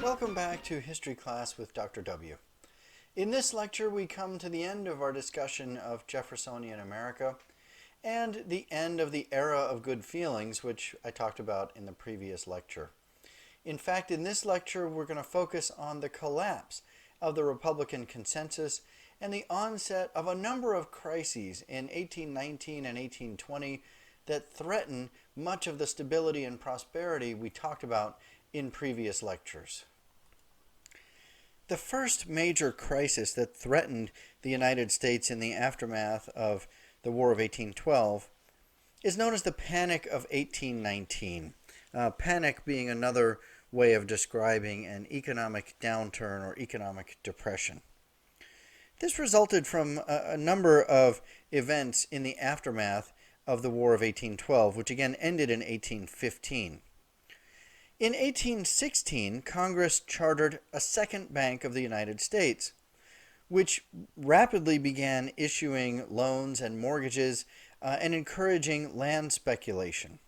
Welcome back to History Class with Dr. W. In this lecture, we come to the end of our discussion of Jeffersonian America and the end of the era of good feelings, which I talked about in the previous lecture. In fact, in this lecture, we're going to focus on the collapse of the Republican consensus and the onset of a number of crises in 1819 and 1820 that threaten much of the stability and prosperity we talked about in previous lectures. The first major crisis that threatened the United States in the aftermath of the War of 1812 is known as the Panic of 1819. Panic being another way of describing an economic downturn or economic depression. This resulted from a number of events in the aftermath of the War of 1812, which again ended in 1815. In 1816, Congress chartered a second Bank of the United States, which rapidly began issuing loans and mortgages and encouraging land speculation.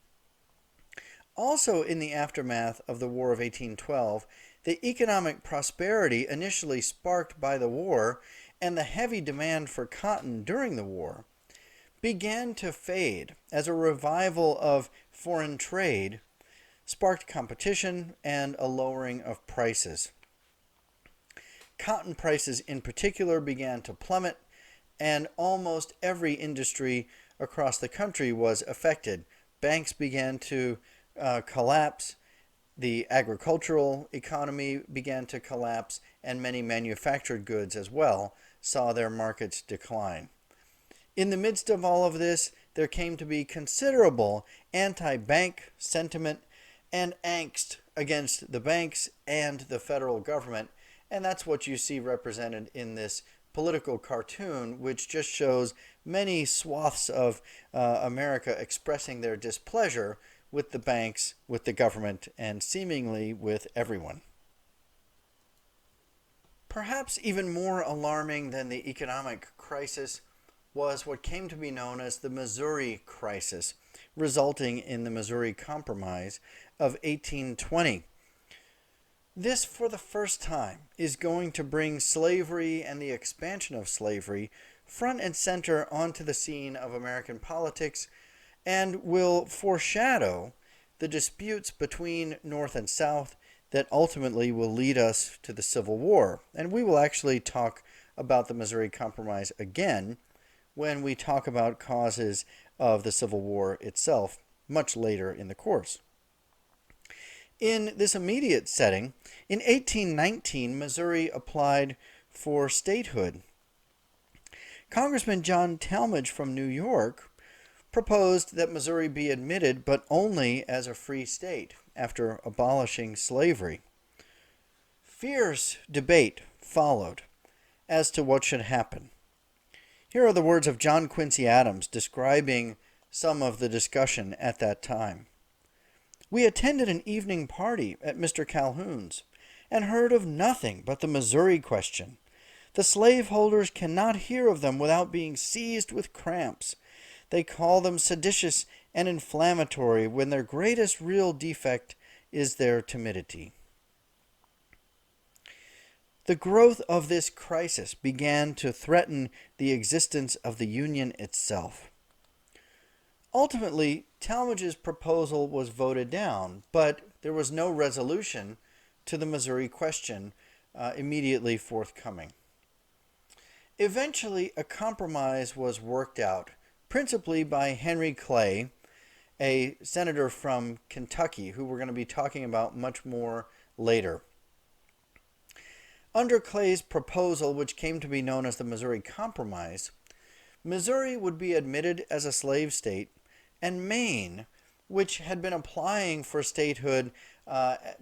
Also in the aftermath of the War of 1812, the economic prosperity initially sparked by the war and the heavy demand for cotton during the war began to fade as a revival of foreign trade sparked competition and a lowering of prices. Cotton prices in particular began to plummet, and almost every industry across the country was affected. Banks began to collapse, the agricultural economy began to collapse, and many manufactured goods as well saw their markets decline. In the midst of all of this, there came to be considerable anti-bank sentiment and angst against the banks and the federal government. And that's what you see represented in this political cartoon, which just shows many swaths of America expressing their displeasure with the banks, with the government, and seemingly with everyone. Perhaps even more alarming than the economic crisis was what came to be known as the Missouri Crisis, resulting in the Missouri Compromise of 1820. This, for the first time, is going to bring slavery and the expansion of slavery front and center onto the scene of American politics and will foreshadow the disputes between North and South that ultimately will lead us to the Civil War. And we will actually talk about the Missouri Compromise again when we talk about causes of the Civil War itself much later in the course. In this immediate setting, in 1819, Missouri applied for statehood. Congressman John Talmadge from New York proposed that Missouri be admitted, but only as a free state after abolishing slavery. Fierce debate followed as to what should happen. Here are the words of John Quincy Adams describing some of the discussion at that time. "We attended an evening party at Mr. Calhoun's and heard of nothing but the Missouri question. The slaveholders cannot hear of them without being seized with cramps. They call them seditious and inflammatory when their greatest real defect is their timidity." The growth of this crisis began to threaten the existence of the Union itself. Ultimately, Talmadge's proposal was voted down, but there was no resolution to the Missouri question immediately forthcoming. Eventually, a compromise was worked out, principally by Henry Clay, a senator from Kentucky, who we're going to be talking about much more later. Under Clay's proposal, which came to be known as the Missouri Compromise, Missouri would be admitted as a slave state, and Maine, which had been applying for statehood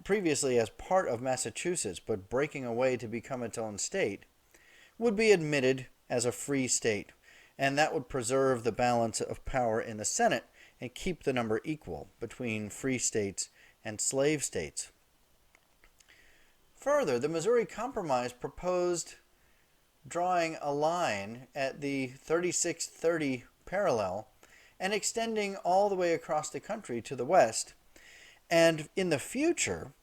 previously as part of Massachusetts, but breaking away to become its own state, would be admitted as a free state, and that would preserve the balance of power in the Senate and keep the number equal between free states and slave states. Further, the Missouri Compromise proposed drawing a line at the 3630 parallel and extending all the way across the country to the west, and in the future,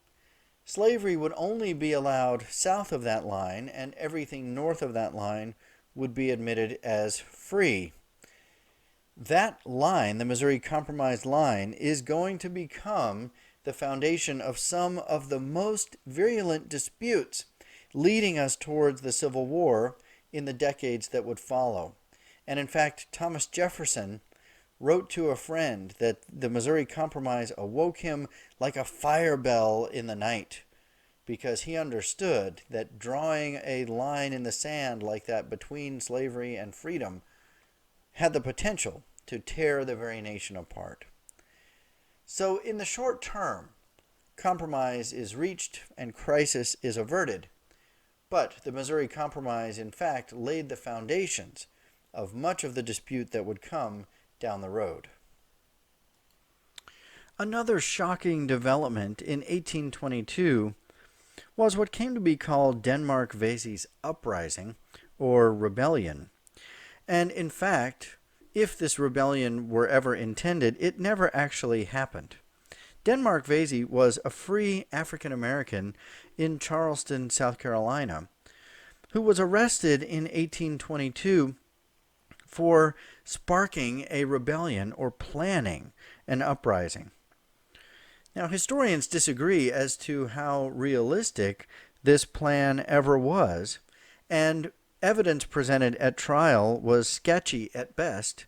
slavery would only be allowed south of that line, and everything north of that line would be admitted as free. That line, the Missouri Compromise line, is going to become the foundation of some of the most virulent disputes, leading us towards the Civil War in the decades that would follow. And in fact, Thomas Jefferson wrote to a friend that the Missouri Compromise awoke him like a fire bell in the night, because he understood that drawing a line in the sand like that between slavery and freedom had the potential to tear the very nation apart. So in the short term, compromise is reached and crisis is averted. But the Missouri Compromise, in fact, laid the foundations of much of the dispute that would come down the road. Another shocking development in 1822 was what came to be called Denmark-Vesey's Uprising, or Rebellion. And in fact, if this rebellion were ever intended, it never actually happened. Denmark-Vesey was a free African American in Charleston, South Carolina, who was arrested in 1822 for sparking a rebellion or planning an uprising. Now, historians disagree as to how realistic this plan ever was, and evidence presented at trial was sketchy at best,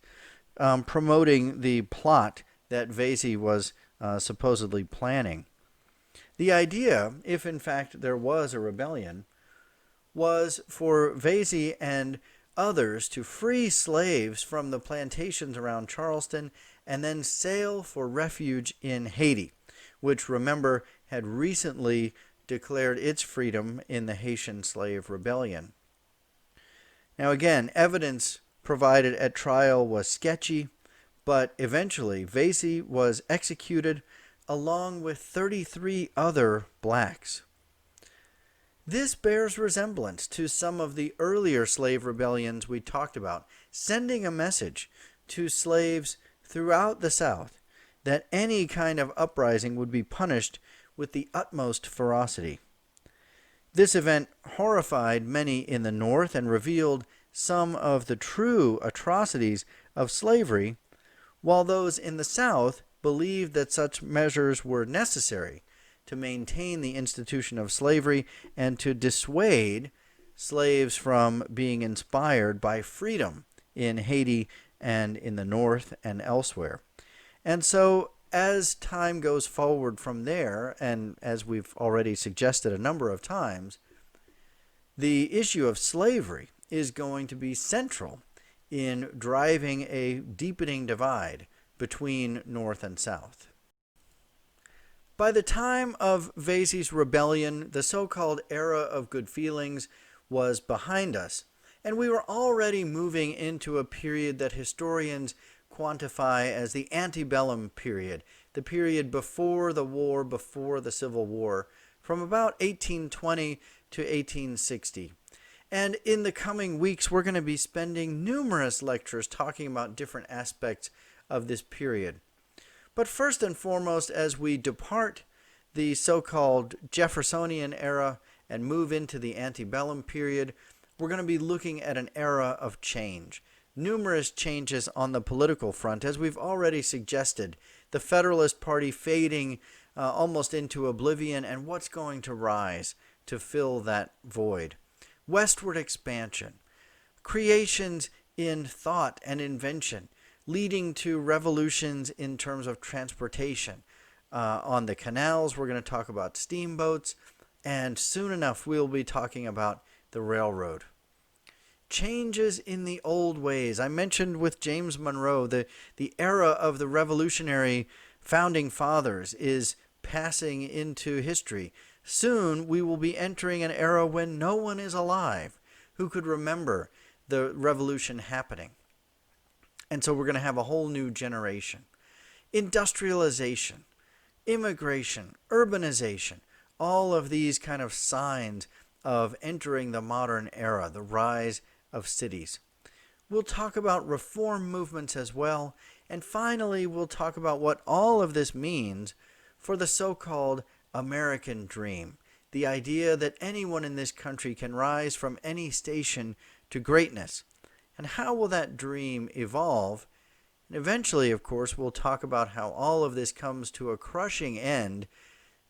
promoting the plot that Vesey was supposedly planning. The idea, if in fact there was a rebellion, was for Vesey and others to free slaves from the plantations around Charleston and then sail for refuge in Haiti, which, remember, had recently declared its freedom in the Haitian Slave Rebellion. Now again, evidence provided at trial was sketchy, but eventually Vesey was executed along with 33 other blacks. This bears resemblance to some of the earlier slave rebellions we talked about, sending a message to slaves throughout the South that any kind of uprising would be punished with the utmost ferocity. This event horrified many in the North and revealed some of the true atrocities of slavery, while those in the South believed that such measures were necessary to maintain the institution of slavery and to dissuade slaves from being inspired by freedom in Haiti and in the North and elsewhere. And so as time goes forward from there, and as we've already suggested a number of times, the issue of slavery is going to be central in driving a deepening divide between North and South. By the time of Vesey's rebellion, the so-called era of good feelings was behind us, and we were already moving into a period that historians quantify as the Ante-bellum period, the period before the war, before the Civil War, from about 1820 to 1860. And in the coming weeks, we're going to be spending numerous lectures talking about different aspects of this period. But first and foremost, as we depart the so-called Jeffersonian era and move into the Ante-bellum period, we're going to be looking at an era of change. Numerous changes on the political front, as we've already suggested. The Federalist Party fading almost into oblivion, and what's going to rise to fill that void. Westward expansion, creations in thought and invention, leading to revolutions in terms of transportation. On the canals, we're going to talk about steamboats, and soon enough we'll be talking about the railroad. Changes in the old ways. I mentioned with James Monroe, the era of the revolutionary founding fathers is passing into history. Soon we will be entering an era when no one is alive who could remember the revolution happening. And so we're going to have a whole new generation. Industrialization, immigration, urbanization, all of these kind of signs of entering the modern era, the rise of cities. We'll talk about reform movements as well. And finally, we'll talk about what all of this means for the so-called American dream, the idea that anyone in this country can rise from any station to greatness. And how will that dream evolve? And eventually, of course, we'll talk about how all of this comes to a crushing end,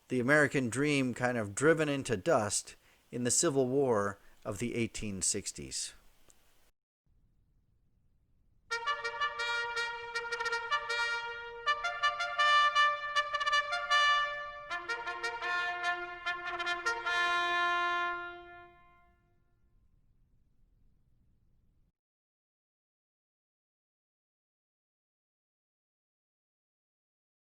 the American dream kind of driven into dust in the Civil War of the 1860s.